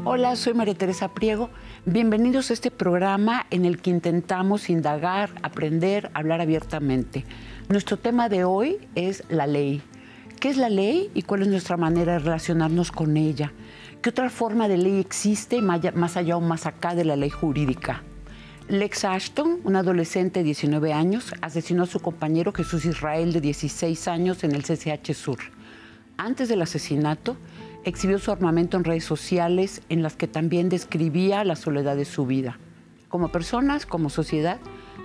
Hola, soy María Teresa Priego. Bienvenidos a este programa en el que intentamos indagar, aprender, hablar abiertamente. Nuestro tema de hoy es la ley. ¿Qué es la ley y cuál es nuestra manera de relacionarnos con ella? ¿Qué otra forma de ley existe más allá o más acá de la ley jurídica? Lexa Ashton, una adolescente de 19 años, asesinó a su compañero Jesús Israel de 16 años en el CCH Sur. Antes del asesinato, exhibió su armamento en redes sociales en las que también describía la soledad de su vida. Como personas, como sociedad,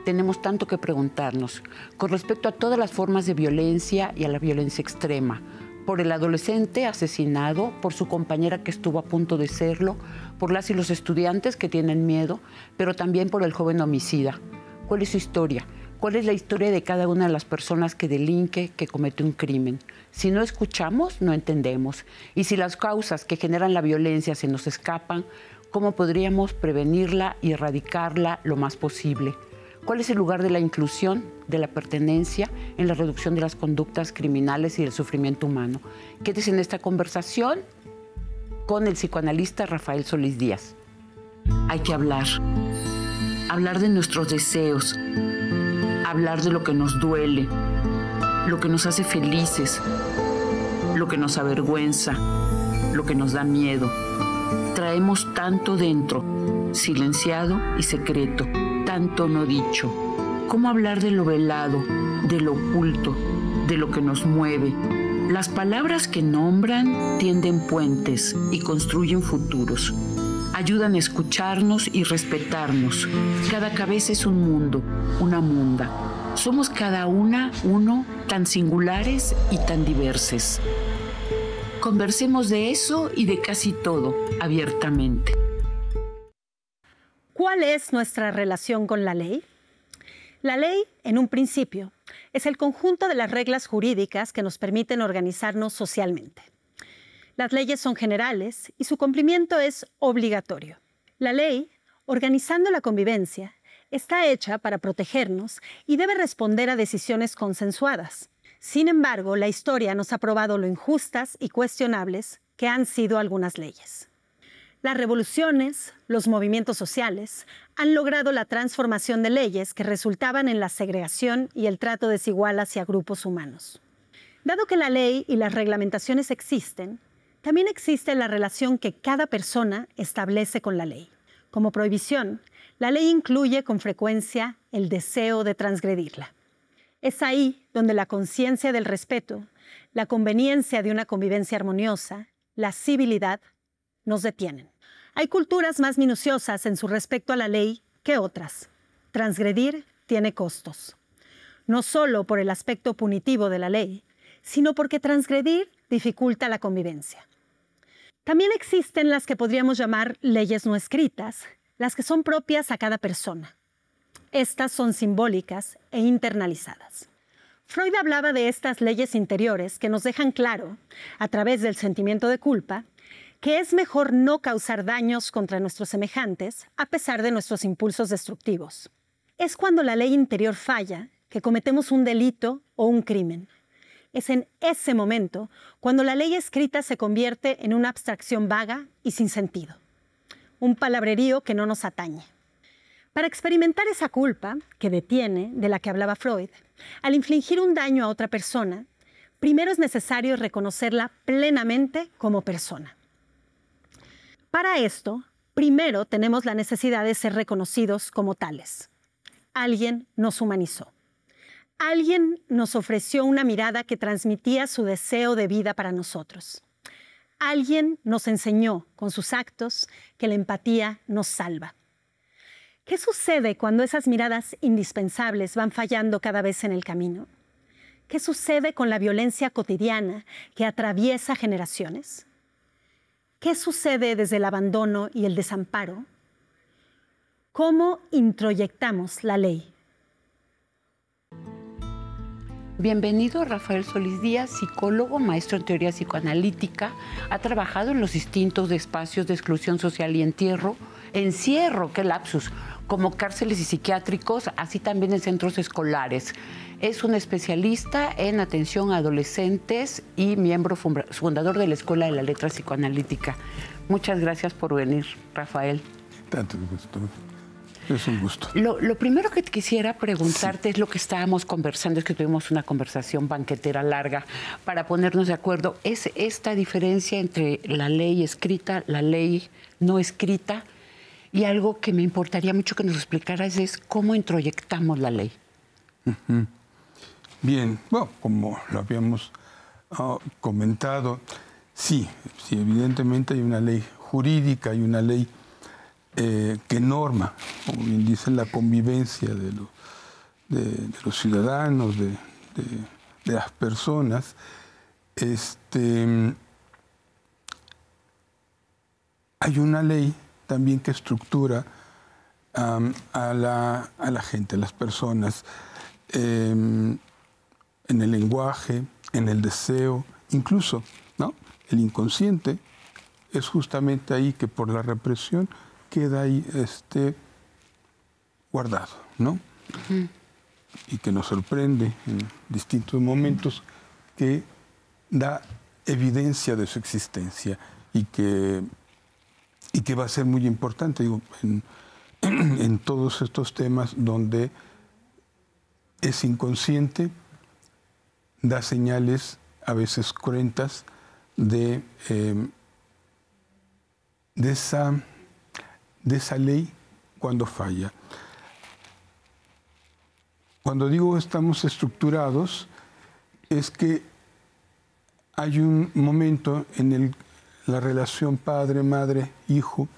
tenemos tanto que preguntarnos con respecto a todas las formas de violencia y a la violencia extrema, por el adolescente asesinado, por su compañera que estuvo a punto de serlo, por las y los estudiantes que tienen miedo, pero también por el joven homicida. ¿Cuál es su historia? ¿Cuál es la historia de cada una de las personas que delinque, que comete un crimen? Si no escuchamos, no entendemos. Y si las causas que generan la violencia se nos escapan, ¿cómo podríamos prevenirla y erradicarla lo más posible? ¿Cuál es el lugar de la inclusión, de la pertenencia en la reducción de las conductas criminales y del sufrimiento humano? Quédese en esta conversación con el psicoanalista Rafael Solís Díaz. Hay que hablar de nuestros deseos, hablar de lo que nos duele, lo que nos hace felices, lo que nos avergüenza, lo que nos da miedo. Traemos tanto dentro, silenciado y secreto, tanto no dicho. ¿Cómo hablar de lo velado, de lo oculto, de lo que nos mueve? Las palabras que nombran tienden puentes y construyen futuros. Ayudan a escucharnos y respetarnos. Cada cabeza es un mundo, una munda. Somos cada una, uno, tan singulares y tan diversos. Conversemos de eso y de casi todo, abiertamente. ¿Cuál es nuestra relación con la ley? La ley, en un principio, es el conjunto de las reglas jurídicas que nos permiten organizarnos socialmente. Las leyes son generales y su cumplimiento es obligatorio. La ley, organizando la convivencia, está hecha para protegernos y debe responder a decisiones consensuadas. Sin embargo, la historia nos ha probado lo injustas y cuestionables que han sido algunas leyes. Las revoluciones, los movimientos sociales, han logrado la transformación de leyes que resultaban en la segregación y el trato desigual hacia grupos humanos. Dado que la ley y las reglamentaciones existen, también existe la relación que cada persona establece con la ley. Como prohibición, la ley incluye con frecuencia el deseo de transgredirla. Es ahí donde la conciencia del respeto, la conveniencia de una convivencia armoniosa, la civilidad, nos detienen. Hay culturas más minuciosas en su respecto a la ley que otras. Transgredir tiene costos. No solo por el aspecto punitivo de la ley, sino porque transgredir dificulta la convivencia. También existen las que podríamos llamar leyes no escritas, las que son propias a cada persona. Estas son simbólicas e internalizadas. Freud hablaba de estas leyes interiores que nos dejan claro, a través del sentimiento de culpa, que es mejor no causar daños contra nuestros semejantes a pesar de nuestros impulsos destructivos. Es cuando la ley interior falla que cometemos un delito o un crimen. Es en ese momento cuando la ley escrita se convierte en una abstracción vaga y sin sentido. Un palabrerío que no nos atañe. Para experimentar esa culpa que detiene, de la que hablaba Freud, al infligir un daño a otra persona, primero es necesario reconocerla plenamente como persona. Para esto, primero tenemos la necesidad de ser reconocidos como tales. Alguien nos humanizó. Alguien nos ofreció una mirada que transmitía su deseo de vida para nosotros. Alguien nos enseñó con sus actos que la empatía nos salva. ¿Qué sucede cuando esas miradas indispensables van fallando cada vez en el camino? ¿Qué sucede con la violencia cotidiana que atraviesa generaciones? ¿Qué sucede desde el abandono y el desamparo? ¿Cómo introyectamos la ley? Bienvenido Rafael Solís Díaz, psicólogo, maestro en teoría psicoanalítica. Ha trabajado en los distintos espacios de exclusión social y encierro, qué lapsus, como cárceles y psiquiátricos, así también en centros escolares. Es un especialista en atención a adolescentes y miembro fundador de la Escuela de la Letra Psicoanalítica. Muchas gracias por venir, Rafael. Tanto gusto. Es un gusto. Lo primero que quisiera preguntarte es lo que estábamos conversando, es que tuvimos una conversación banquetera larga para ponernos de acuerdo. ¿Es esta diferencia entre la ley escrita, la ley no escrita? Y algo que me importaría mucho que nos explicaras es cómo introyectamos la ley. Bien, bueno, como lo habíamos comentado, sí, evidentemente hay una ley jurídica, hay una ley que norma, como bien dicen, la convivencia de los ciudadanos, de las personas. Hay una ley también que estructura a la gente, a las personas, en el lenguaje, en el deseo, incluso, ¿no? El inconsciente es justamente ahí que por la represión queda ahí guardado, ¿no? Y que nos sorprende en distintos momentos, que da evidencia de su existencia y que va a ser muy importante, digo, en todos estos temas donde es inconsciente, da señales a veces cruentas de esa ley cuando falla. Cuando digo estamos estructurados, es que hay un momento en la relación padre, madre, hijo,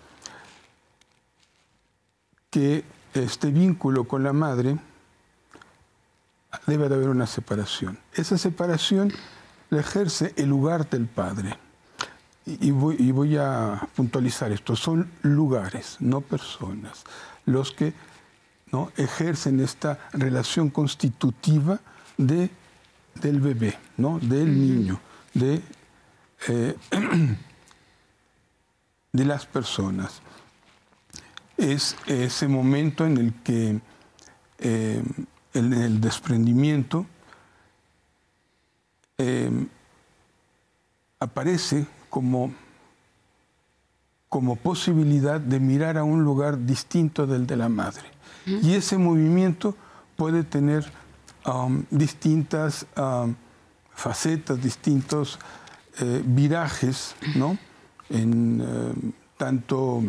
que este vínculo con la madre debe de haber una separación. Esa separación la ejerce el lugar del padre. Y voy a puntualizar esto. Son lugares, no personas, los que, ¿no?, ejercen esta relación constitutiva del bebé, ¿no?, del niño, de las personas. Es ese momento en el que el desprendimiento aparece como posibilidad de mirar a un lugar distinto del de la madre. Y ese movimiento puede tener distintas facetas, distintos virajes, ¿no? En tanto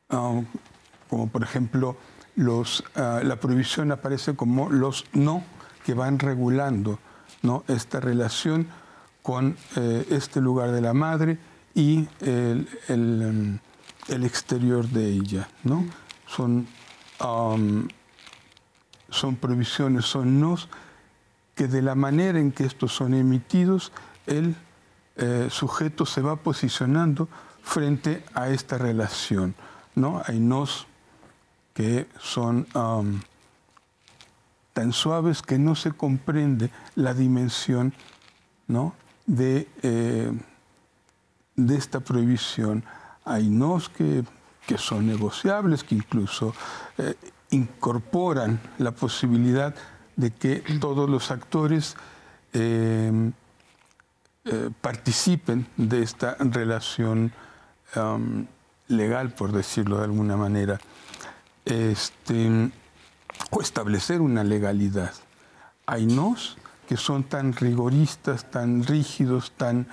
como por ejemplo la prohibición aparece como los no que van regulando, ¿no?, esta relación con este lugar de la madre y el exterior de ella, ¿no? Son prohibiciones, son nos, que de la manera en que estos son emitidos, el sujeto se va posicionando frente a esta relación, ¿no? Hay nos que son tan suaves que no se comprende la dimensión, ¿no?, de esta prohibición. Hay nos que son negociables, que incluso incorporan la posibilidad de que todos los actores participen de esta relación legal, por decirlo de alguna manera, o establecer una legalidad. Hay nos que son tan rigoristas, tan rígidos, tan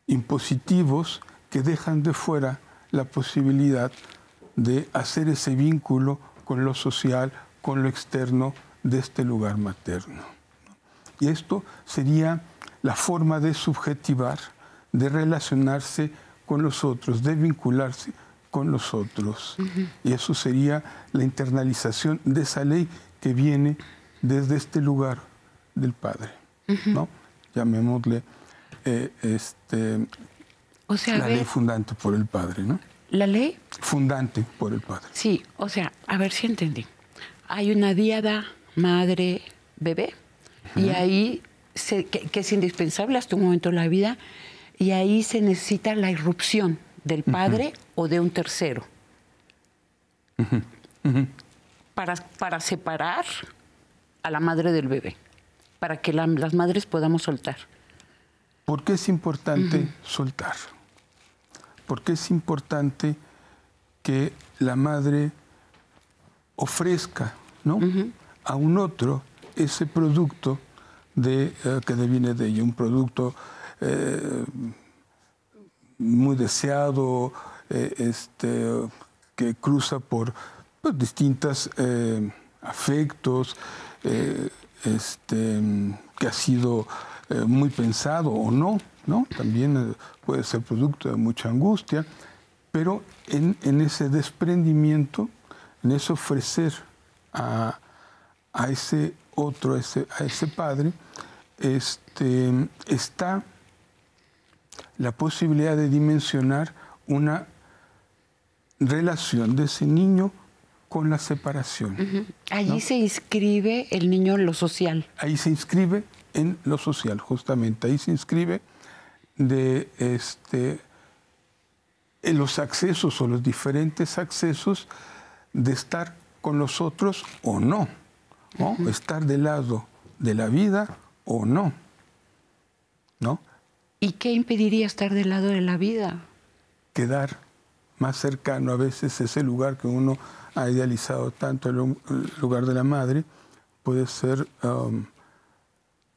impositivos, que dejan de fuera la posibilidad de hacer ese vínculo con lo social, con lo externo de este lugar materno. Y esto sería la forma de subjetivar, de relacionarse con los otros, de vincularse con los otros. Y eso sería la internalización de esa ley que viene desde este lugar del Padre, ¿no? Llamémosle o sea, la ley fundante por el Padre, ¿no? ¿La ley? Fundante por el Padre. Sí, o sea, a ver si entendí. Hay una diada madre-bebé y ahí, que es indispensable hasta un momento de la vida, y ahí se necesita la irrupción del padre o de un tercero para separar a la madre del bebé, para que las madres podamos soltar. ¿Por qué es importante soltar? ¿Por qué es importante que la madre ofrezca, ¿no? a un otro ese producto que deviene de ella, un producto muy deseado, que cruza por distintos afectos, que ha sido muy pensado o no, ¿no? También puede ser producto de mucha angustia, pero en ese desprendimiento, en ese ofrecer a ese otro, a ese padre, está la posibilidad de dimensionar una relación de ese niño con la separación. Allí, ¿no? Se inscribe el niño en lo social. Ahí se inscribe en lo social, justamente. Ahí se inscribe en los accesos o los diferentes accesos de estar con los otros o no, ¿no? Estar del lado de la vida o no, ¿no? ¿Y qué impediría estar del lado de la vida? Quedar más cercano a veces ese lugar que uno ha idealizado tanto, el lugar de la madre, puede ser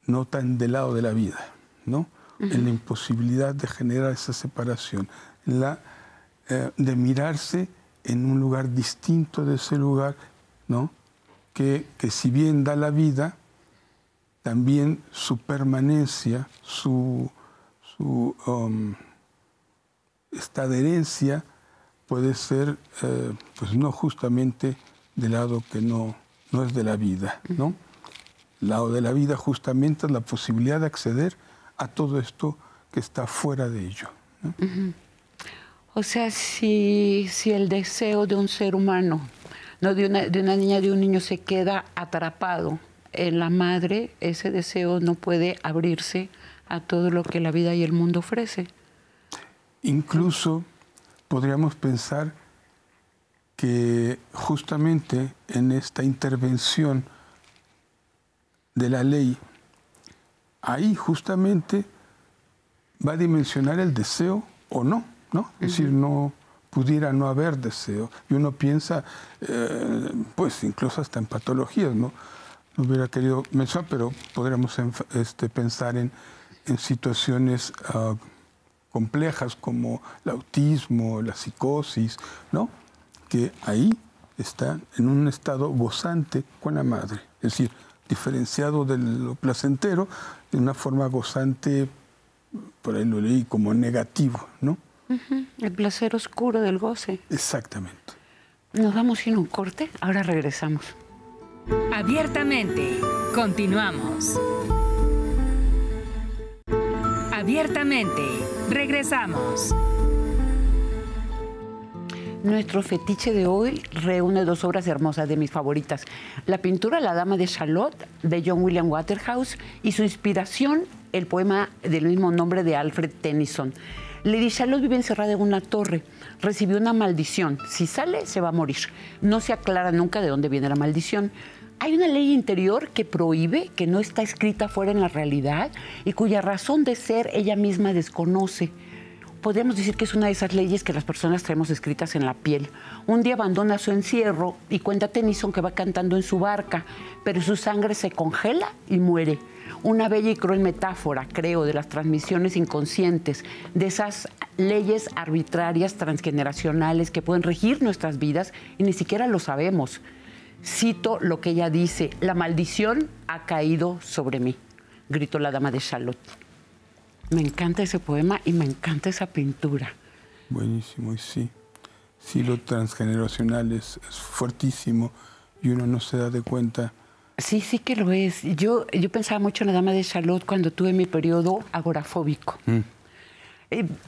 no tan del lado de la vida, ¿no? En la imposibilidad de generar esa separación, de mirarse en un lugar distinto de ese lugar, ¿no? Que si bien da la vida, también su permanencia, esta adherencia puede ser, pues no justamente del lado que no es de la vida, ¿no? El lado de la vida justamente es la posibilidad de acceder a todo esto que está fuera de ello, ¿no? O sea, si el deseo de un ser humano, no de una niña, de un niño, se queda atrapado en la madre, ese deseo no puede abrirse a todo lo que la vida y el mundo ofrece. Incluso podríamos pensar que justamente en esta intervención de la ley, ahí justamente va a dimensionar el deseo o no, ¿no? Es decir, no pudiera no haber deseo. Y uno piensa, pues incluso hasta en patologías, ¿no? No hubiera querido mencionar, pero podríamos pensar en situaciones complejas como el autismo, la psicosis, ¿no? Que ahí están en un estado gozante con la madre. Es decir, diferenciado de lo placentero, de una forma gozante, por ahí lo leí como negativo, ¿no? El placer oscuro del goce. Exactamente. Nos vamos sin un corte, ahora regresamos. Abiertamente, continuamos. Abiertamente, regresamos. Nuestro fetiche de hoy reúne dos obras hermosas de mis favoritas. La pintura La Dama de Shalott, de John William Waterhouse, y su inspiración, el poema del mismo nombre de Alfred Tennyson. Lady Shalott vive encerrada en una torre. Recibió una maldición. Si sale, se va a morir. No se aclara nunca de dónde viene la maldición. Hay una ley interior que prohíbe, que no está escrita fuera en la realidad y cuya razón de ser ella misma desconoce. Podríamos decir que es una de esas leyes que las personas traemos escritas en la piel. Un día abandona su encierro y cuenta Tennyson que va cantando en su barca, pero su sangre se congela y muere. Una bella y cruel metáfora, creo, de las transmisiones inconscientes, de esas leyes arbitrarias transgeneracionales que pueden regir nuestras vidas y ni siquiera lo sabemos. Cito lo que ella dice: la maldición ha caído sobre mí, gritó la Dama de Shalott. Me encanta ese poema y me encanta esa pintura. Buenísimo, y sí, lo transgeneracional es fuertísimo y uno no se da de cuenta. Sí, sí que lo es. Yo pensaba mucho en la Dama de Shalott cuando tuve mi periodo agorafóbico.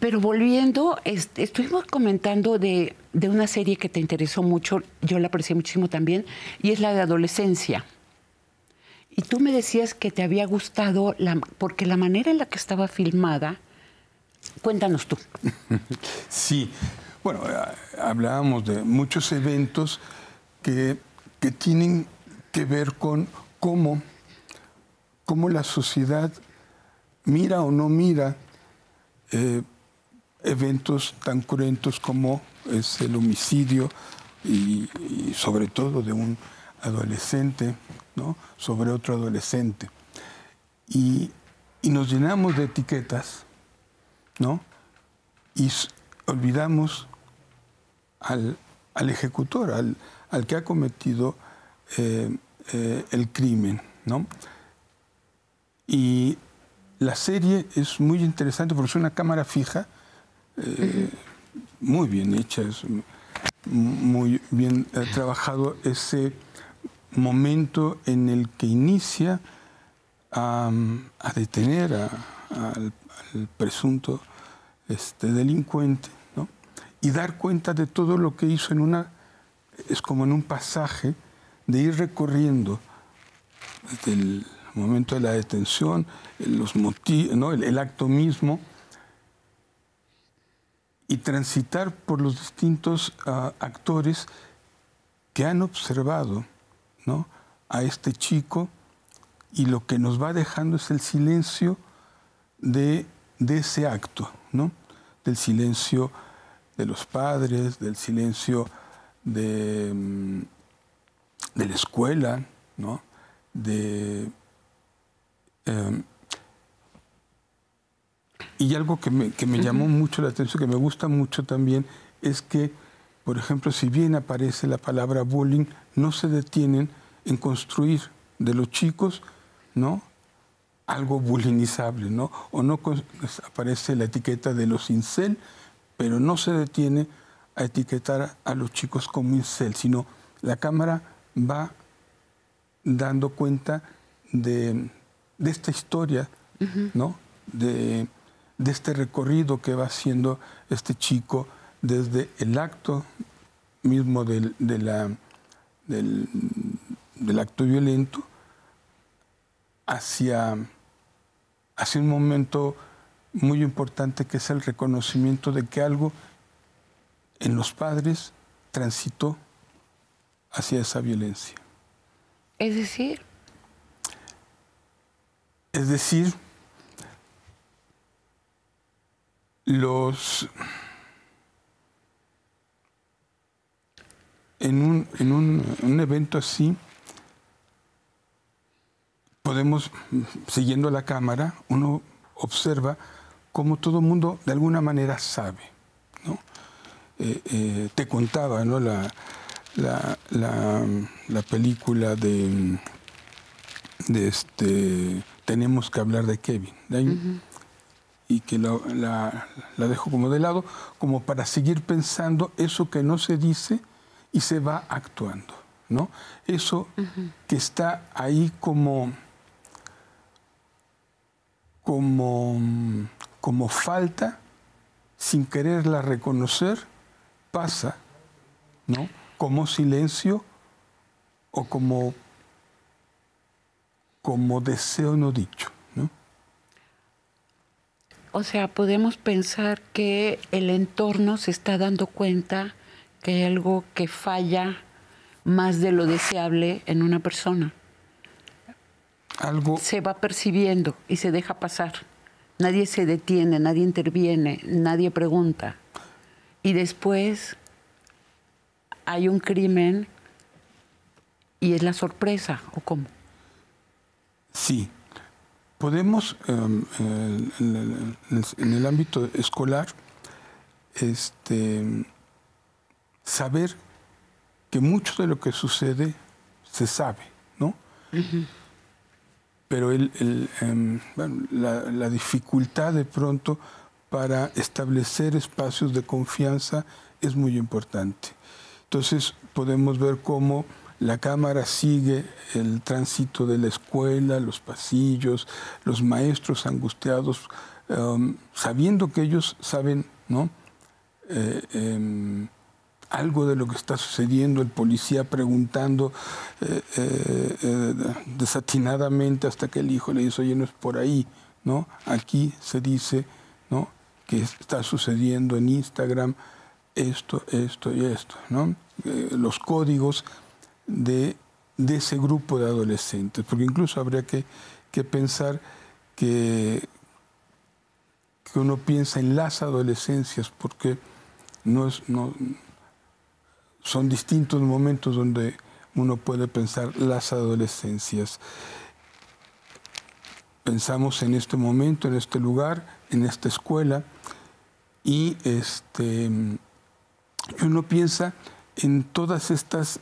Pero volviendo, estuvimos comentando de una serie que te interesó mucho, yo la aprecié muchísimo también, y es la de adolescencia. Y tú me decías que te había gustado, porque la manera en la que estaba filmada, cuéntanos tú. Sí, bueno, hablábamos de muchos eventos que tienen que ver con cómo la sociedad mira o no mira eventos tan cruentos como es el homicidio y sobre todo de un adolescente, ¿no?, sobre otro adolescente. Y nos llenamos de etiquetas, ¿no?, y olvidamos al ejecutor, al que ha cometido el crimen, ¿no? Y la serie es muy interesante porque es una cámara fija, muy bien hecha, es muy bien trabajado ese momento en el que inicia a detener al presunto delincuente, ¿no?, y dar cuenta de todo lo que hizo es como en un pasaje de ir recorriendo desde el momento de la detención, los motivos, ¿no?, el acto mismo, y transitar por los distintos actores que han observado, ¿no?, a este chico, y lo que nos va dejando es el silencio de ese acto, ¿no?, del silencio de los padres, del silencio de la escuela, ¿no?, y algo que me llamó mucho la atención, que me gusta mucho también, es que, por ejemplo, si bien aparece la palabra bullying, no se detienen en construir de los chicos, ¿no?, algo bullyingizable, ¿no? O no aparece la etiqueta de los incel, pero no se detiene a etiquetar a los chicos como incel, sino la cámara va dando cuenta de esta historia, ¿no?, de este recorrido que va haciendo este chico desde el acto mismo del acto violento hacia un momento muy importante, que es el reconocimiento de que algo en los padres transitó hacia esa violencia. Es decir, en un evento así, podemos, siguiendo la cámara, uno observa cómo todo el mundo de alguna manera sabe, ¿no? Te contaba, ¿no?, la película de Tenemos que hablar de Kevin, ¿de? Y que la dejo como de lado, como para seguir pensando eso que no se dice y se va actuando, ¿no? Eso que está ahí como falta, sin quererla reconocer, pasa, ¿no?, como silencio o como deseo no dicho, ¿no? O sea, podemos pensar que el entorno se está dando cuenta que hay algo que falla más de lo deseable en una persona. Algo se va percibiendo y se deja pasar. Nadie se detiene, nadie interviene, nadie pregunta. Y después hay un crimen y es la sorpresa, ¿o cómo? Sí. Podemos, en el ámbito escolar, saber que mucho de lo que sucede se sabe, ¿no? Pero la dificultad de pronto para establecer espacios de confianza es muy importante. Entonces podemos ver cómo la cámara sigue el tránsito de la escuela, los pasillos, los maestros angustiados, sabiendo que ellos saben, ¿no?, algo de lo que está sucediendo, el policía preguntando desatinadamente hasta que el hijo le dice, oye, no es por ahí, ¿no? Aquí se dice, ¿no?, que está sucediendo en Instagram esto y esto, ¿no? Los códigos de ese grupo de adolescentes, porque incluso habría que pensar que que uno piensa en las adolescencias, porque son distintos momentos donde uno puede pensar las adolescencias. Pensamos en este momento, en este lugar, en esta escuela, y uno piensa en todas estas,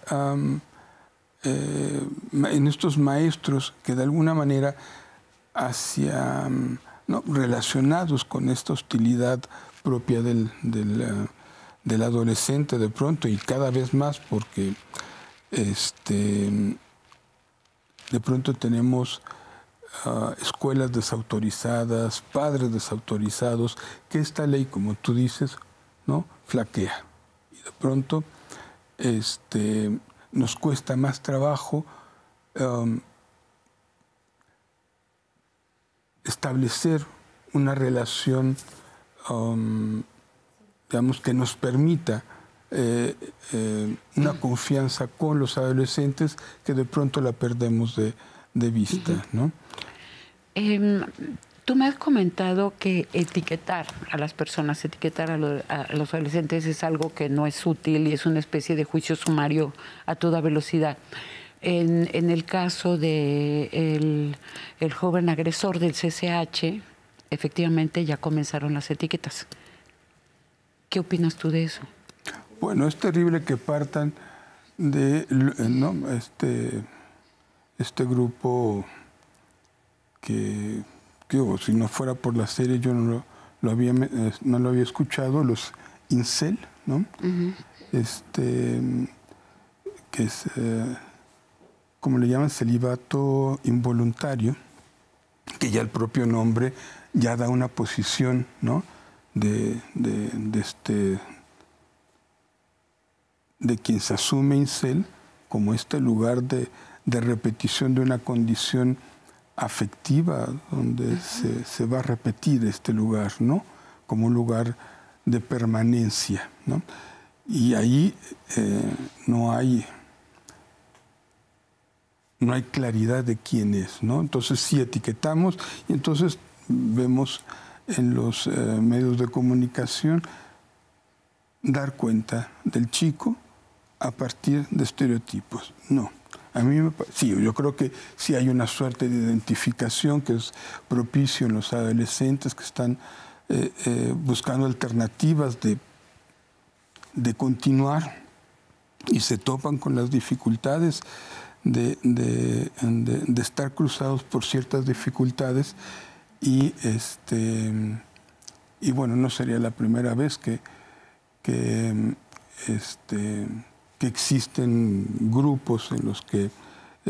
en estos maestros que de alguna manera relacionados con esta hostilidad propia del adolescente de pronto, y cada vez más porque de pronto tenemos escuelas desautorizadas, padres desautorizados, que esta ley, como tú dices, ¿no?, flaquea. Y de pronto nos cuesta más trabajo establecer una relación, digamos, que nos permita una confianza con los adolescentes, que de pronto la perdemos de vista, ¿no? Tú me has comentado que etiquetar a las personas, etiquetar a los adolescentes es algo que no es útil y es una especie de juicio sumario a toda velocidad. En el caso de el joven agresor del CCH, efectivamente ya comenzaron las etiquetas. ¿Qué opinas tú de eso? Bueno, es terrible que partan de, ¿no?, este grupo que si no fuera por la serie yo no lo había escuchado, los incel, ¿no? Que es, como le llaman, celibato involuntario, que ya el propio nombre ya da una posición, ¿no?, de quien se asume incel como este lugar de repetición de una condición afectiva, donde se va a repetir este lugar, ¿no?, como un lugar de permanencia, ¿no? Y ahí no hay claridad de quién es, ¿no? Entonces sí etiquetamos, y entonces vemos en los medios de comunicación dar cuenta del chico a partir de estereotipos. No. A mí sí, yo creo que sí hay una suerte de identificación que es propicio en los adolescentes que están buscando alternativas de continuar, y se topan con las dificultades de estar cruzados por ciertas dificultades, y bueno, no sería la primera vez que existen grupos en los que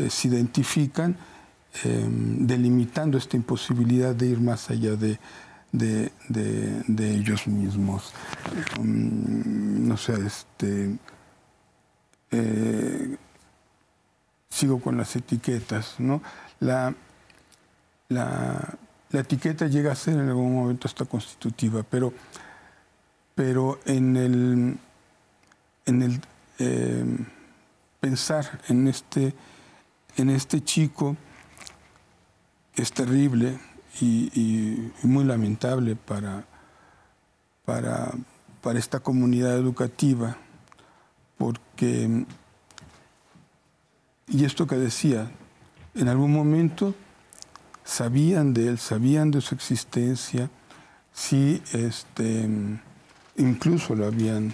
se identifican delimitando esta imposibilidad de ir más allá de ellos mismos. No sé, sigo con las etiquetas, ¿no? La etiqueta llega a ser en algún momento hasta constitutiva, pero en el pensar en este chico, que es terrible y muy lamentable para esta comunidad educativa, porque, y esto que decía, en algún momento sabían de él, sabían de su existencia, sí, incluso lo habían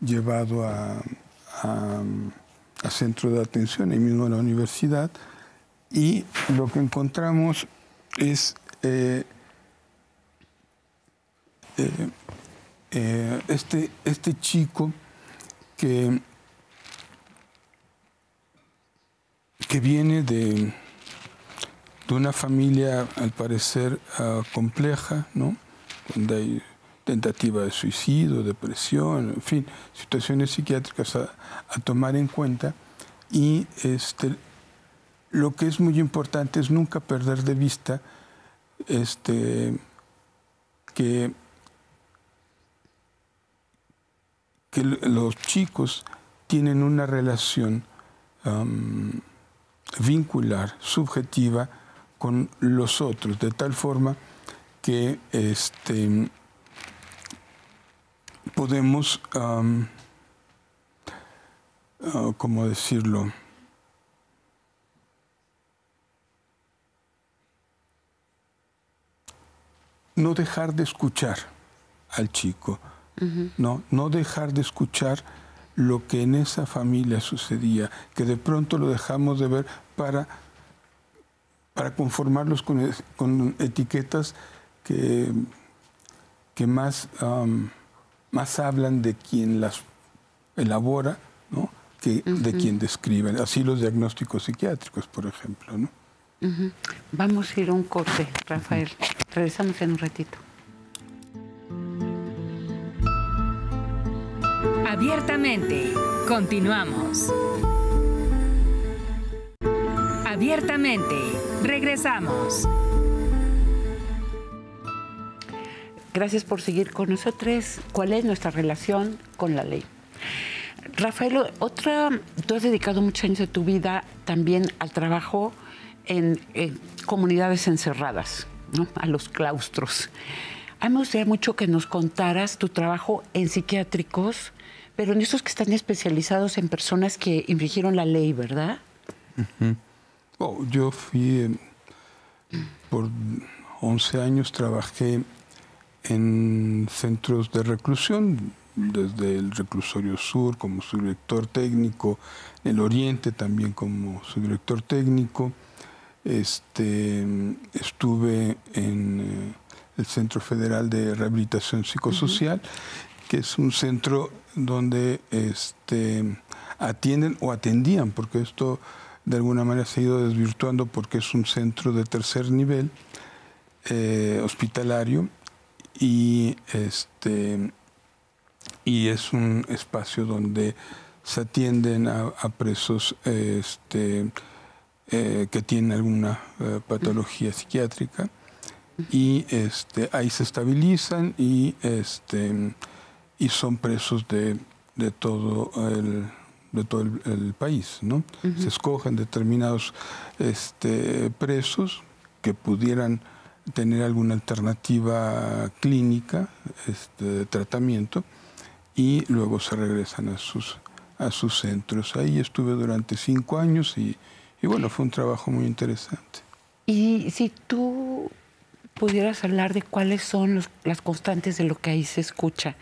llevado a centro de atención, ahí mismo en la universidad, y lo que encontramos es este chico que viene de una familia al parecer compleja, ¿no?, donde hay tentativa de suicidio, depresión, en fin, situaciones psiquiátricas a tomar en cuenta. Y lo que es muy importante es nunca perder de vista que los chicos tienen una relación vincular, subjetiva, con los otros, de tal forma que podemos, ¿cómo decirlo? No dejar de escuchar al chico, no dejar de escuchar lo que en esa familia sucedía, que de pronto lo dejamos de ver para conformarlos con etiquetas que más hablan de quien las elabora, ¿no?, que de quien describen. Así los diagnósticos psiquiátricos, por ejemplo, ¿no? Vamos a ir a un corte, Rafael. Regresamos en un ratito. Abiertamente, continuamos. Abiertamente, regresamos. Gracias por seguir con nosotros. ¿Cuál es nuestra relación con la ley? Rafael, tú has dedicado muchos años de tu vida también al trabajo en comunidades encerradas, ¿no?, a los claustros. A mí me gustaría mucho que nos contaras tu trabajo en psiquiátricos, pero en estos que están especializados en personas que infringieron la ley, ¿verdad? Yo fui, por 11 años trabajé en centros de reclusión, desde el Reclusorio Sur como subdirector técnico, en el Oriente también como subdirector técnico. Estuve en el Centro Federal de Rehabilitación Psicosocial, que es un centro donde atienden o atendían, porque esto de alguna manera se ha ido desvirtuando porque es un centro de tercer nivel hospitalario y es un espacio donde se atienden a presos que tienen alguna patología psiquiátrica y ahí se estabilizan y son presos de todo el país, ¿no? Se escogen determinados presos que pudieran tener alguna alternativa clínica de tratamiento y luego se regresan a sus centros. Ahí estuve durante 5 años y bueno, fue un trabajo muy interesante. Y si tú pudieras hablar de cuáles son las constantes de lo que ahí se escucha,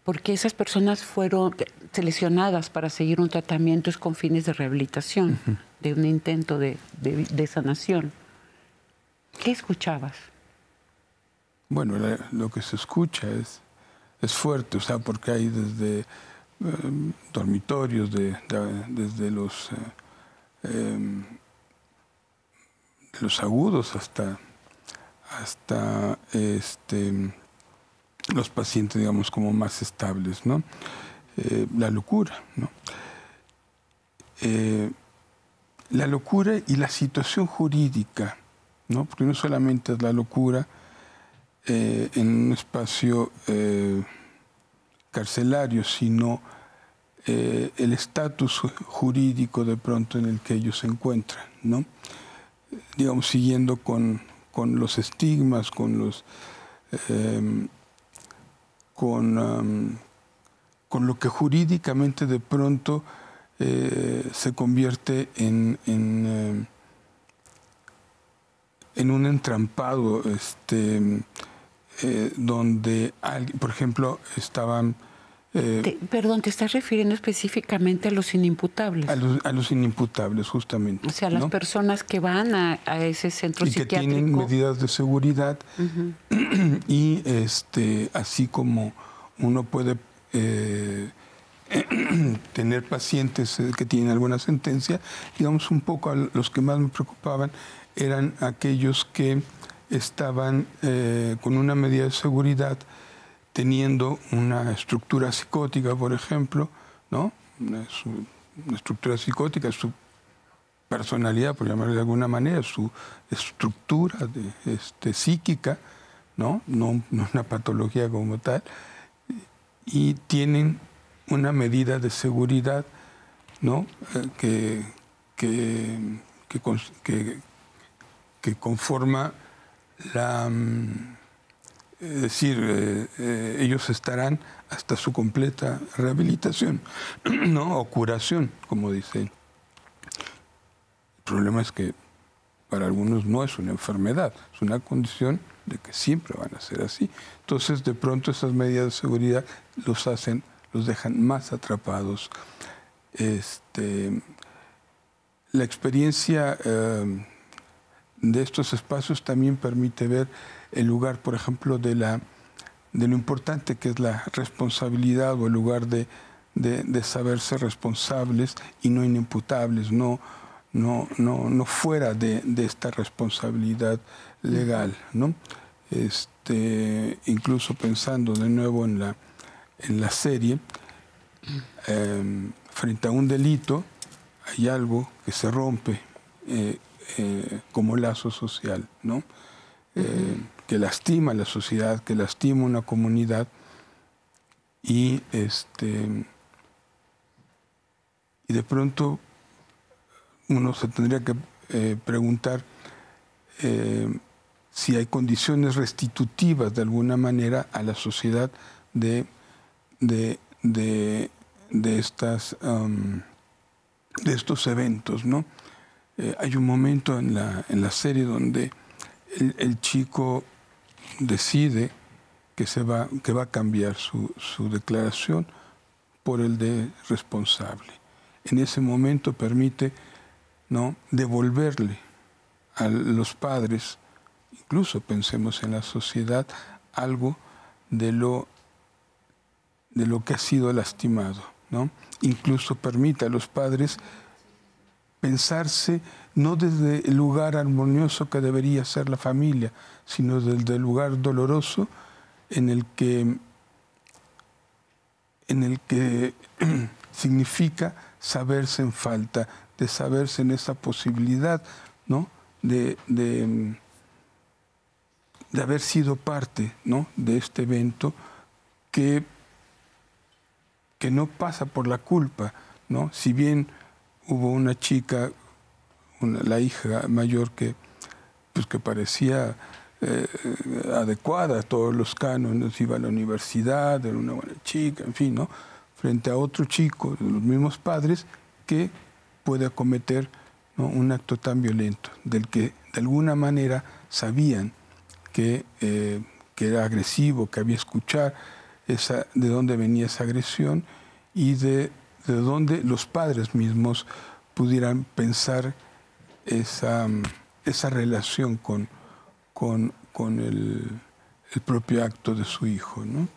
porque esas personas fueron seleccionadas para seguir un tratamiento con fines de rehabilitación, de un intento de sanación. ¿Qué escuchabas? Bueno, lo que se escucha es fuerte, o sea, porque hay desde dormitorios, desde los agudos hasta los pacientes, digamos, como más estables, ¿no? La locura, ¿no? La locura y la situación jurídica, ¿no? Porque no solamente es la locura en un espacio carcelario, sino el estatus jurídico de pronto en el que ellos se encuentran, ¿no? Digamos, siguiendo con los estigmas, con lo que jurídicamente de pronto se convierte en un entrampado donde alguien, por ejemplo, estaban... Perdón, ¿te estás refiriendo específicamente a los inimputables? A los inimputables, justamente. O sea, las personas que van a ese centro psiquiátrico. Y que tienen medidas de seguridad. Y así como uno puede tener pacientes que tienen alguna sentencia, digamos, un poco los que más me preocupaban eran aquellos que estaban con una medida de seguridad teniendo una estructura psicótica, por ejemplo, ¿no? Una estructura psicótica, su personalidad, por llamarlo de alguna manera, su estructura psíquica, ¿no? No una patología como tal, y tienen una medida de seguridad, ¿no? que conforma es decir, ellos estarán hasta su completa rehabilitación, ¿no? O curación, como dicen. El problema es que para algunos no es una enfermedad, es una condición de que siempre van a ser así. Entonces, de pronto esas medidas de seguridad los dejan más atrapados. La experiencia de estos espacios también permite ver el lugar, por ejemplo, de lo importante que es la responsabilidad, o el lugar de saberse responsables y no inimputables, no fuera de esta responsabilidad legal, ¿no? Incluso pensando de nuevo en la serie, frente a un delito hay algo que se rompe como lazo social, ¿no? Que lastima a la sociedad, que lastima a una comunidad, y de pronto uno se tendría que preguntar si hay condiciones restitutivas de alguna manera a la sociedad de estos eventos, ¿no? Hay un momento en la serie donde el chico decide que va a cambiar su declaración por el de responsable. En ese momento permite, ¿no?, devolverle a los padres, incluso pensemos en la sociedad, algo de lo que ha sido lastimado, ¿no? Incluso permite a los padres pensarse no desde el lugar armonioso que debería ser la familia, sino desde el lugar doloroso en el que significa saberse en falta, de saberse en esa posibilidad, ¿no?, de haber sido parte, ¿no?, de este evento que no pasa por la culpa, ¿no? Si bien hubo una chica, la hija mayor, que parecía adecuada a todos los cánones, iba a la universidad, era una buena chica, en fin, ¿no?, frente a otro chico de los mismos padres que puede acometer, ¿no?, un acto tan violento, del que de alguna manera sabían que era agresivo, que había escuchar de dónde venía esa agresión, y de dónde los padres mismos pudieran pensar esa relación con el propio acto de su hijo, ¿no?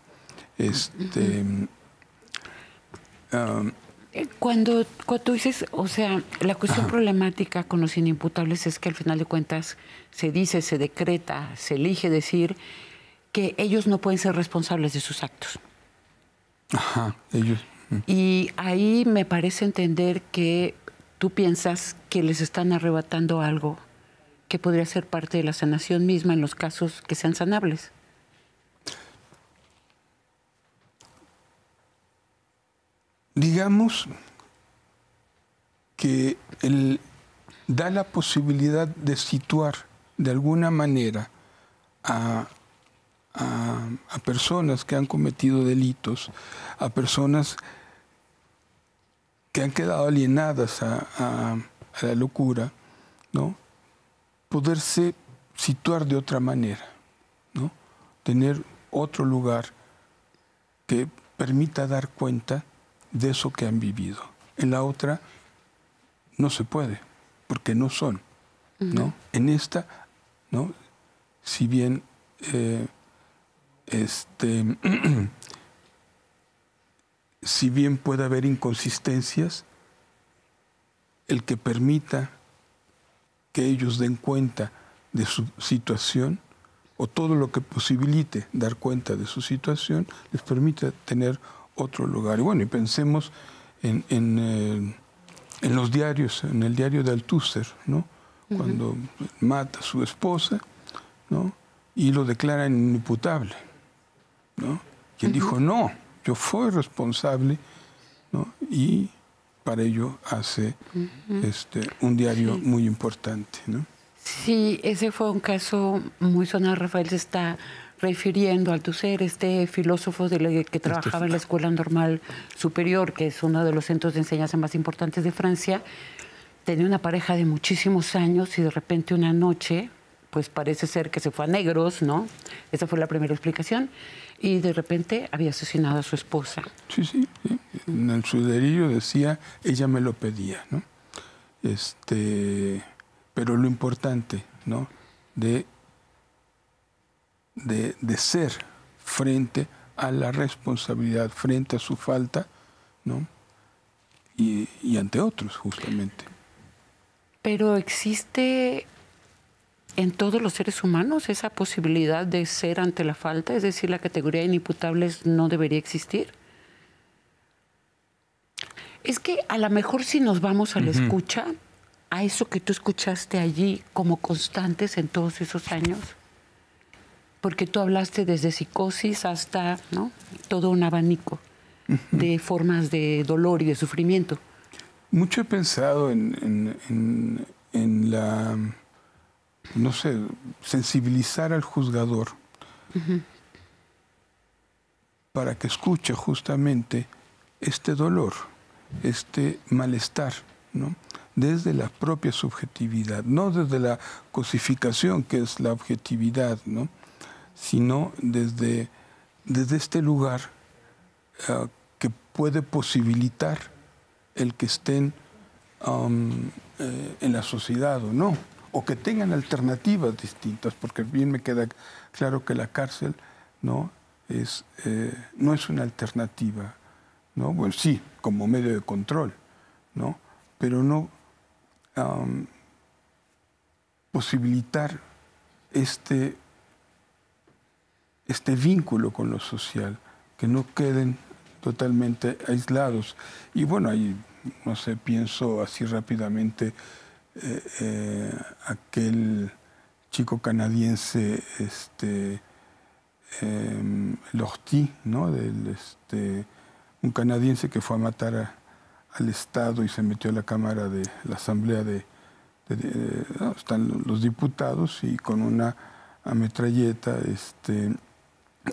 Cuando tú dices, o sea, la cuestión problemática con los inimputables es que al final de cuentas se dice, se decreta, se elige decir que ellos no pueden ser responsables de sus actos. Ajá, ellos. Y ahí me parece entender que tú piensas que les están arrebatando algo que podría ser parte de la sanación misma en los casos que sean sanables. Digamos que da la posibilidad de situar de alguna manera a personas que han cometido delitos, a personas que han quedado alienadas a la locura, ¿no?, poderse situar de otra manera, ¿no?, tener otro lugar que permita dar cuenta de eso que han vivido. En la otra no se puede, porque no son, ¿no? En esta, ¿no?, si bien si bien puede haber inconsistencias, el que permita que ellos den cuenta de su situación, o todo lo que posibilite dar cuenta de su situación, les permite tener otro lugar. Y bueno, y pensemos en los diarios, en el diario de Althusser, ¿no?, cuando mata a su esposa, ¿no?, y lo declaran inimputable, ¿no? Y él dijo, no, yo fui responsable, ¿no? Y para ello hace un diario muy importante, ¿no? Sí, ese fue un caso muy sonado. Rafael se está refiriendo a Althusser, este filósofo que trabajaba en la Escuela Normal Superior, que es uno de los centros de enseñanza más importantes de Francia, tenía una pareja de muchísimos años y de repente una noche, pues parece ser que se fue a negros, ¿no? Esa fue la primera explicación. Y de repente había asesinado a su esposa. Sí. En su delirio decía, ella me lo pedía, ¿no? Pero lo importante, ¿no? De ser frente a la responsabilidad, frente a su falta, ¿no? Y ante otros, justamente. Pero existe en todos los seres humanos esa posibilidad de ser ante la falta, es decir, la categoría de inimputables no debería existir. Es que a lo mejor si nos vamos a la escucha, a eso que tú escuchaste allí como constantes en todos esos años, porque tú hablaste desde psicosis hasta, ¿no?, todo un abanico de formas de dolor y de sufrimiento. Mucho he pensado en la, no sé, sensibilizar al juzgador para que escuche justamente este dolor, este malestar, ¿no?, desde la propia subjetividad, no desde la cosificación, que es la objetividad, ¿no?, sino desde este lugar que puede posibilitar el que estén en la sociedad o no, o que tengan alternativas distintas, porque bien me queda claro que la cárcel no es una alternativa, ¿no? Bueno, sí, como medio de control, ¿no? Pero no posibilitar este vínculo con lo social, que no queden totalmente aislados. Y bueno, ahí, no sé, pienso así rápidamente aquel chico canadiense, Lortie, ¿no?, un canadiense que fue a matar al Estado y se metió a la Cámara de la Asamblea ¿no? Están los diputados y con una ametralleta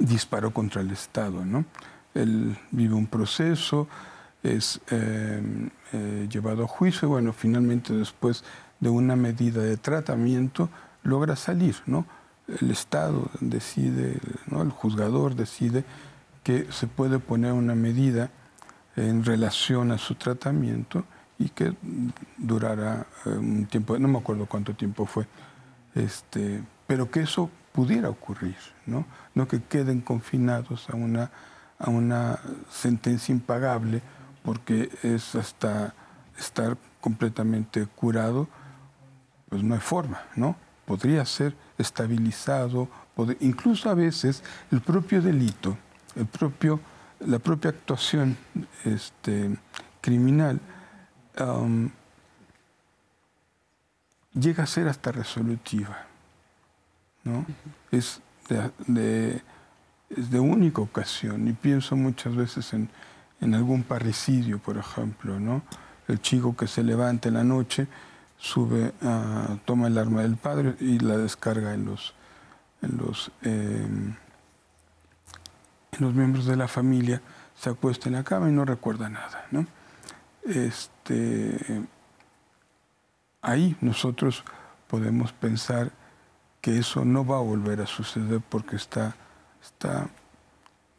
disparó contra el Estado, ¿no? Él vive un proceso, es llevado a juicio y bueno, finalmente después de una medida de tratamiento logra salir, ¿no? El Estado decide, ¿no?, el juzgador decide que se puede poner una medida en relación a su tratamiento y que durará un tiempo, no me acuerdo cuánto tiempo fue, pero que eso pudiera ocurrir, ¿no? No que queden confinados a una sentencia impagable, porque es hasta estar completamente curado, pues no hay forma, ¿no? Podría ser estabilizado, incluso a veces el propio delito, la propia actuación criminal llega a ser hasta resolutiva, ¿no? Es de única ocasión, y pienso muchas veces en algún parricidio, por ejemplo, ¿no? El chico que se levanta en la noche, sube, toma el arma del padre y la descarga en los miembros de la familia, se acuesta en la cama y no recuerda nada, ¿no? Ahí nosotros podemos pensar que eso no va a volver a suceder porque está de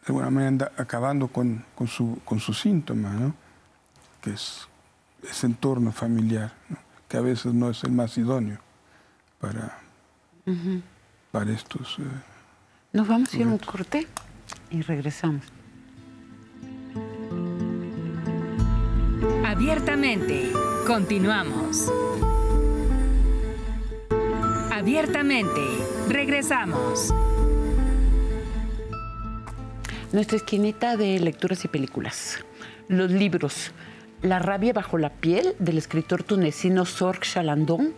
alguna manera acabando con su síntoma, ¿no?, que es ese entorno familiar, ¿no?, que a veces no es el más idóneo para estos. Nos vamos a ir a un corte y regresamos. Abiertamente, continuamos. Abiertamente, regresamos. Nuestra esquinita de lecturas y películas. Los libros. La rabia bajo la piel, del escritor tunecino Sorg Chalandon.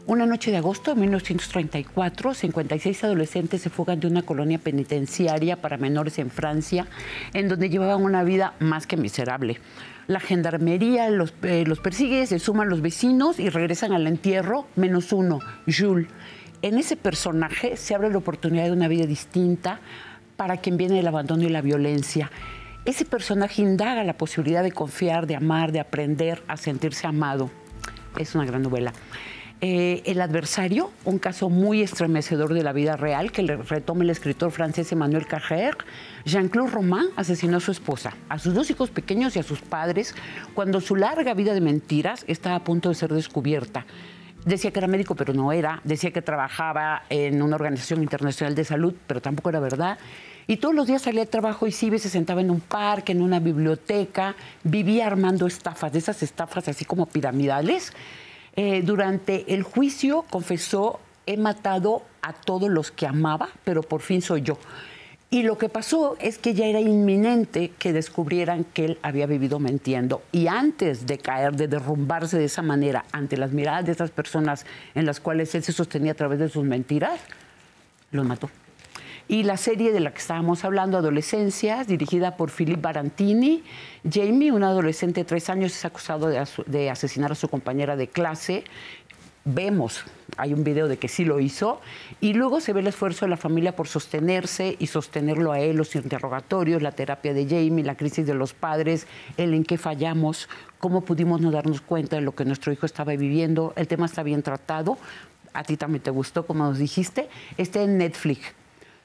Una noche de agosto de 1934, 56 adolescentes se fugan de una colonia penitenciaria para menores en Francia, en donde llevaban una vida más que miserable. La gendarmería los persigue, se suman los vecinos y regresan al entierro, menos uno, Jules. En ese personaje se abre la oportunidad de una vida distinta para quien viene del abandono y la violencia. Ese personaje indaga la posibilidad de confiar, de amar, de aprender a sentirse amado. Es una gran novela. El adversario, un caso muy estremecedor de la vida real que le retoma el escritor francés Emmanuel Carrère. Jean-Claude Roman asesinó a su esposa, a sus 2 hijos pequeños y a sus padres cuando su larga vida de mentiras estaba a punto de ser descubierta. Decía que era médico, pero no era. Decía que trabajaba en una organización internacional de salud, pero tampoco era verdad. Y todos los días salía al trabajo y se sentaba en un parque, en una biblioteca, vivía armando estafas, de esas estafas así como piramidales. Durante el juicio confesó: he matado a todos los que amaba, pero por fin soy yo. Y lo que pasó es que ya era inminente que descubrieran que él había vivido mintiendo. Y antes de caer, de derrumbarse de esa manera ante las miradas de esas personas en las cuales él se sostenía a través de sus mentiras, los mató. Y la serie de la que estábamos hablando, Adolescencias, dirigida por Philippe Barantini. Jamie, un adolescente de 3 años, es acusado de asesinar a su compañera de clase. Vemos, hay un video de que sí lo hizo, y luego se ve el esfuerzo de la familia por sostenerse y sostenerlo a él, los interrogatorios, la terapia de Jamie, la crisis de los padres, el en qué fallamos, cómo pudimos no darnos cuenta de lo que nuestro hijo estaba viviendo. El tema está bien tratado. A ti también te gustó, como nos dijiste. Está en Netflix.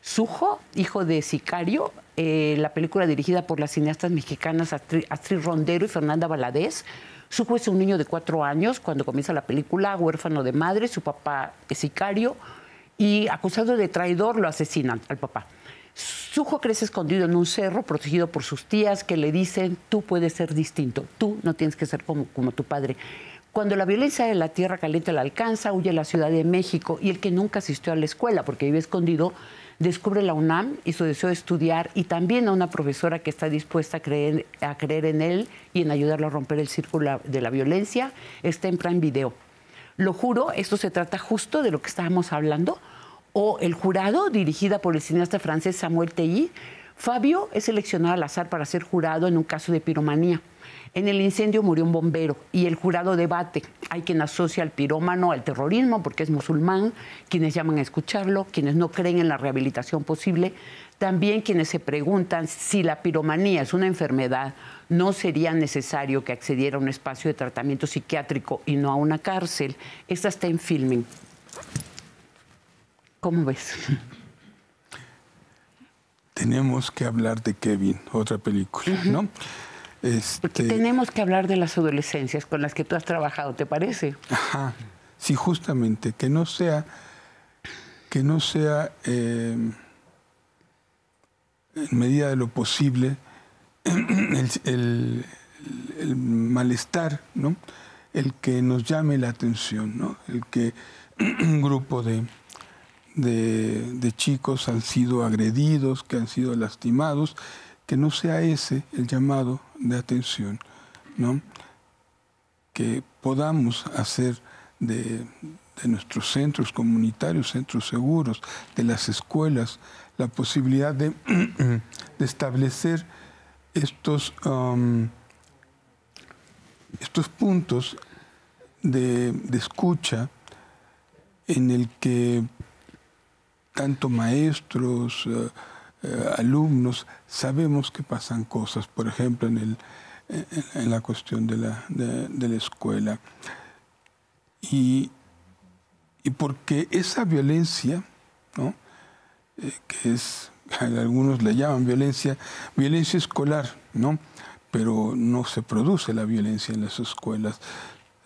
Sujo, hijo de sicario, la película dirigida por las cineastas mexicanas Astrid Rondero y Fernanda Valadez. Sujo es un niño de 4 años cuando comienza la película, huérfano de madre, su papá es sicario y acusado de traidor lo asesinan al papá. Sujo crece escondido en un cerro, protegido por sus tías que le dicen: tú puedes ser distinto, tú no tienes que ser como tu padre. Cuando la violencia de la tierra caliente la alcanza, huye a la Ciudad de México, y el que nunca asistió a la escuela porque vive escondido, descubre la UNAM y su deseo de estudiar, y también a una profesora que está dispuesta a creer en él y en ayudarlo a romper el círculo de la violencia. Está en Prime Video. Lo juro, esto se trata justo de lo que estábamos hablando. O El jurado, dirigida por el cineasta francés Samuel Telly. Fabio es seleccionado al azar para ser jurado en un caso de piromanía. En el incendio murió un bombero y el jurado debate. Hay quien asocia al pirómano al terrorismo porque es musulmán, quienes llaman a escucharlo, quienes no creen en la rehabilitación posible, también quienes se preguntan si la piromanía es una enfermedad, no sería necesario que accediera a un espacio de tratamiento psiquiátrico y no a una cárcel. Esta está en Filming. ¿Cómo ves? Tenemos que hablar de Kevin, otra película, ¿no? Porque tenemos que hablar de las adolescencias con las que tú has trabajado, ¿te parece? Ajá, sí, justamente, que no sea en medida de lo posible el malestar, ¿no? El que nos llame la atención, ¿no? El que un grupo de chicos han sido agredidos, que han sido lastimados, que no sea ese el llamado de atención, ¿no? Que podamos hacer de nuestros centros comunitarios, centros seguros, de las escuelas, la posibilidad de establecer estos puntos de escucha en el que tanto maestros, alumnos, sabemos que pasan cosas, por ejemplo, en la cuestión de la escuela. Y porque esa violencia, ¿no? Que es, algunos le llaman violencia escolar, ¿no? Pero no se produce la violencia en las escuelas.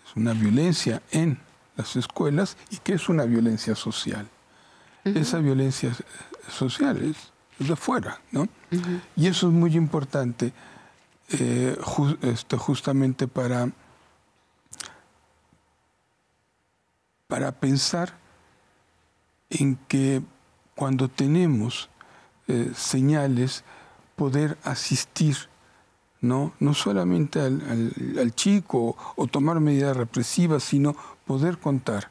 Es una violencia en las escuelas y que es una violencia social. Esa violencia social es de fuera, ¿no? Y eso es muy importante justamente para pensar en que cuando tenemos señales, poder asistir, no solamente al chico o tomar medidas represivas, sino poder contar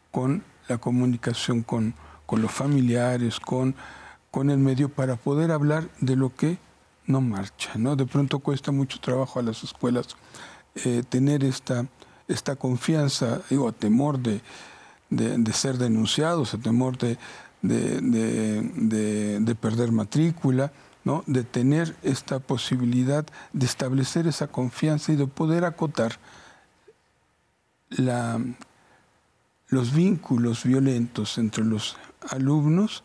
con la comunicación con los familiares, con el medio, para poder hablar de lo que no marcha, ¿no? De pronto cuesta mucho trabajo a las escuelas tener esta confianza, temor de de ser denunciados, el temor de perder matrícula, ¿no? De tener esta posibilidad de establecer esa confianza y de poder acotar los vínculos violentos entre los alumnos,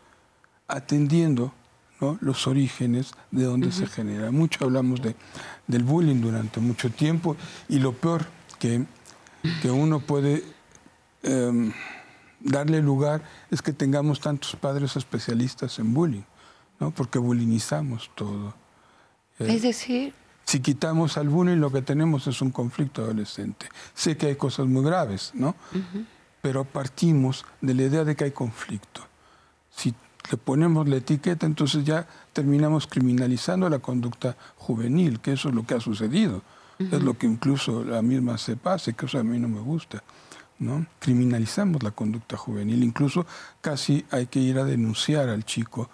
atendiendo, ¿no? Los orígenes de donde se genera. Mucho hablamos del bullying durante mucho tiempo, y lo peor que uno puede darle lugar es que tengamos tantos padres especialistas en bullying, ¿no? Porque bullyingizamos todo. Es decir, si quitamos al bullying, lo que tenemos es un conflicto adolescente. Sé que hay cosas muy graves, ¿no? Pero partimos de la idea de que hay conflicto. Si le ponemos la etiqueta, entonces ya terminamos criminalizando la conducta juvenil, que eso es lo que ha sucedido. Es lo que incluso la misma CEPA hace, que eso a mí no me gusta, ¿no? Criminalizamos la conducta juvenil. Incluso casi hay que ir a denunciar al chico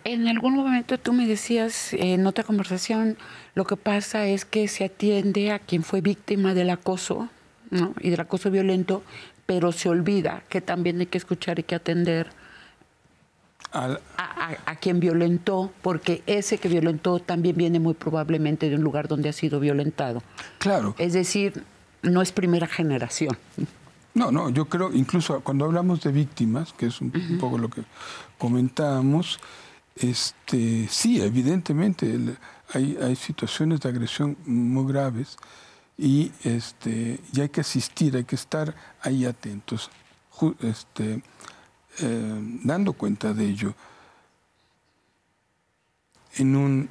En algún momento tú me decías en otra conversación, lo que pasa es que se atiende a quien fue víctima del acoso, ¿no? Y del acoso violento, pero se olvida que también hay que escuchar y que atender a quien violentó, porque ese que violentó también viene muy probablemente de un lugar donde ha sido violentado. Claro. Es decir, no es primera generación. No, yo creo, incluso cuando hablamos de víctimas, que es un poco lo que comentábamos, sí, evidentemente hay situaciones de agresión muy graves, y hay que asistir, hay que estar ahí atentos, dando cuenta de ello. En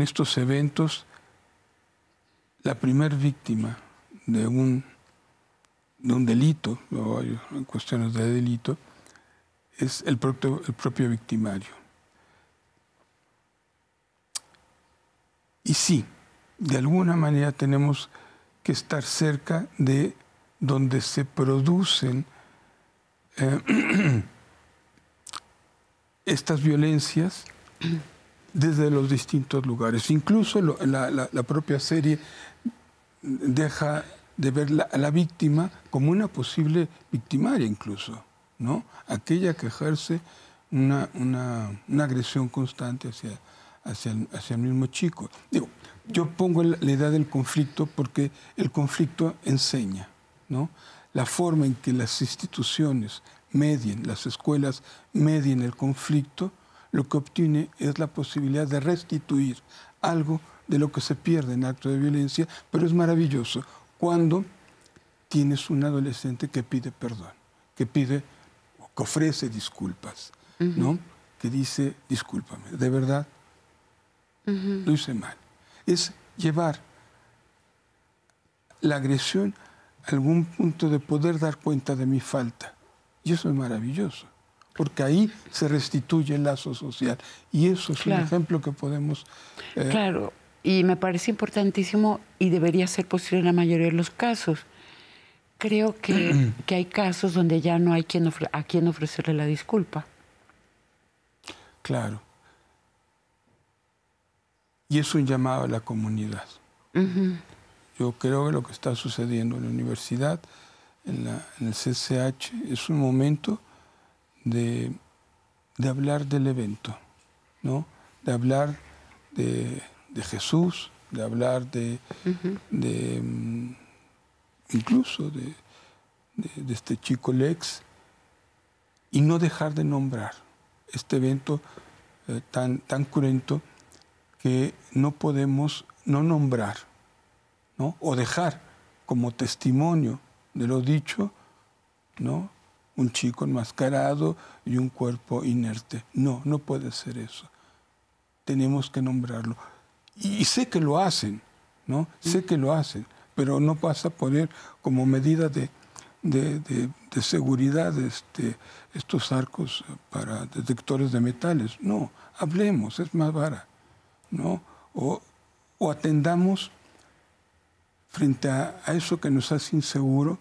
estos eventos, la primer víctima de un delito, o hay cuestiones de delito, es el propio victimario. Y sí, de alguna manera tenemos que estar cerca de donde se producen estas violencias desde los distintos lugares. Incluso la propia serie deja de ver a la víctima como una posible victimaria incluso, ¿no? Aquella que ejerce una agresión constante hacia el mismo chico. Digo, yo pongo la idea del conflicto porque el conflicto enseña, ¿no? La forma en que las instituciones medien, las escuelas medien el conflicto, lo que obtiene es la posibilidad de restituir algo de lo que se pierde en acto de violencia, pero es maravilloso cuando tienes un adolescente que pide perdón, que ofrece disculpas, ¿no? Que dice, discúlpame, de verdad, lo hice mal. Es llevar la agresión a algún punto de poder dar cuenta de mi falta. Y eso es maravilloso, porque ahí se restituye el lazo social. Y eso es un ejemplo que podemos... Claro. Y me parece importantísimo y debería ser posible en la mayoría de los casos. Creo que hay casos donde ya no hay a quien ofrecerle la disculpa. Claro. Y es un llamado a la comunidad. Yo creo que lo que está sucediendo en la universidad, en el CCH, es un momento de hablar del evento, ¿no? De hablar de Jesús, de hablar incluso de este chico Lex, y no dejar de nombrar este evento tan cruento que no podemos no nombrar, ¿no? O dejar como testimonio de lo dicho, ¿no? Un chico enmascarado y un cuerpo inerte. No puede ser eso. Tenemos que nombrarlo. Y sé que lo hacen, ¿no? Sé que lo hacen, pero no pasa a poner como medida de seguridad estos arcos para detectores de metales. No, hablemos, es más vara, ¿no? O atendamos frente a eso que nos hace inseguro,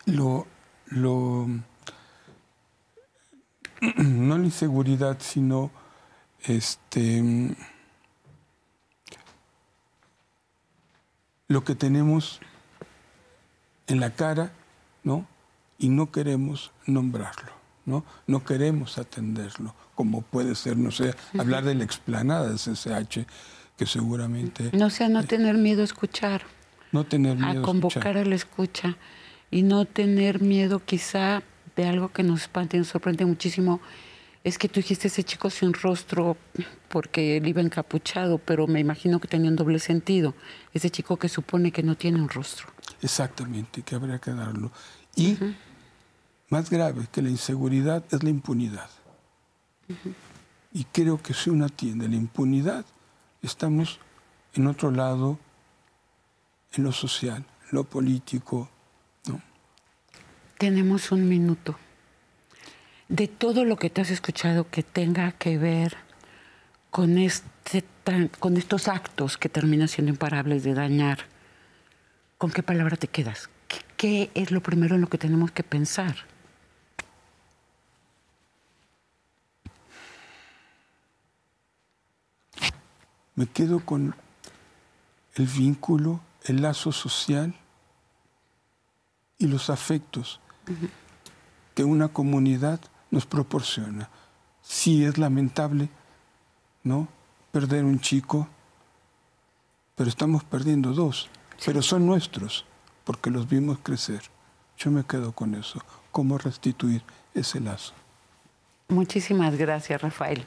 no la inseguridad, sino lo que tenemos en la cara, ¿no? Y no queremos nombrarlo, ¿no? No queremos atenderlo, como puede ser, no sé, hablar de la explanada de CCH, que seguramente... No sea no tener miedo a escuchar. No tener miedo a convocar a la escucha y no tener miedo quizá de algo que nos espanta y nos sorprende muchísimo. Es que tú dijiste ese chico sin rostro porque él iba encapuchado, pero me imagino que tenía un doble sentido. Ese chico que supone que no tiene un rostro. Exactamente, que habría que darlo. Y más grave que la inseguridad es la impunidad. Y creo que si uno atiende la impunidad, estamos en otro lado, en lo social, en lo político, ¿no? Tenemos un minuto. De todo lo que te has escuchado que tenga que ver con, con estos actos que terminan siendo imparables de dañar, ¿con qué palabra te quedas? ¿Qué es lo primero en lo que tenemos que pensar? Me quedo con el vínculo, el lazo social y los afectos que una comunidad nos proporciona. Sí es lamentable, ¿no?, perder un chico, pero estamos perdiendo dos, pero son nuestros, porque los vimos crecer. Yo me quedo con eso. ¿Cómo restituir ese lazo? Muchísimas gracias, Rafael,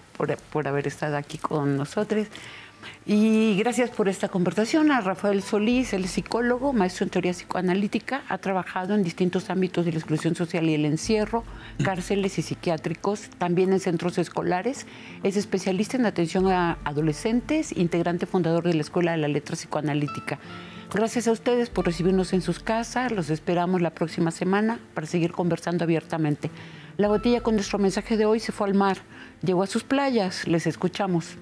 por haber estado aquí con nosotros. Y gracias por esta conversación a Rafael Solís, el psicólogo, maestro en teoría psicoanalítica, ha trabajado en distintos ámbitos de la exclusión social y el encierro, cárceles y psiquiátricos, también en centros escolares. Es especialista en atención a adolescentes, integrante fundador de la Escuela de la Letra Psicoanalítica. Gracias a ustedes por recibirnos en sus casas. Los esperamos la próxima semana para seguir conversando abiertamente. La botella con nuestro mensaje de hoy se fue al mar, llegó a sus playas. Les escuchamos.